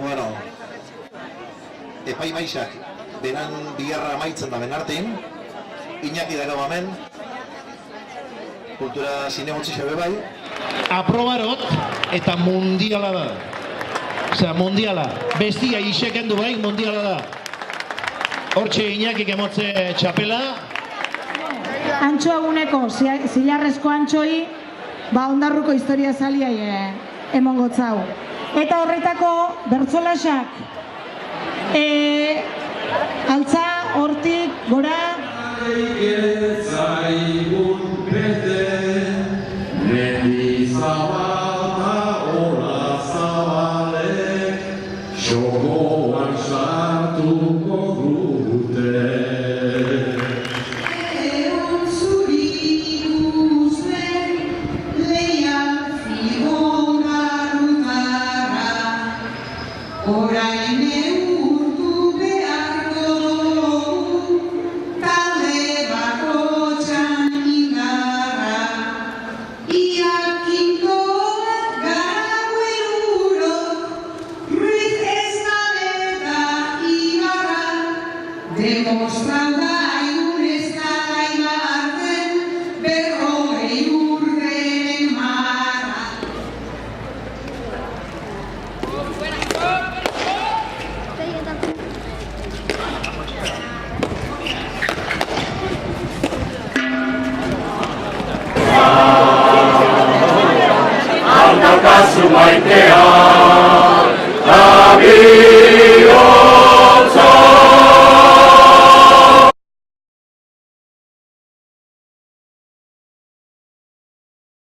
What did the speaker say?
Bueno, epai maixak, benan bigarra amaitzen da benartin, Iñaki dago hemen, kultura zinegutzi xabe bai. Aprobarot eta mundiala da. Osea, mundiala. Bestia iseken du bai, mundiala da. Hortxe Iñakik emotze txapela. Antxoaguneko, zilarrezko antxoi, ondarruko historia zaliai emongotzau. Eta horretako bertzolasak, altza, hortik, gora. Zaigun bete, mendi zabalta hola zabalek, xogoan sartuko dute. Egon zuri ikusten, leian figona rutara, orain eurtu beharko dugu, talde bakotxan indarra. Iakinkoak gara guelurok, Ruiz Ezkaleta ibarra, demostrauda aigun eskala ibarten, berrogei urteren marra. Aldakazu maitea, Dabion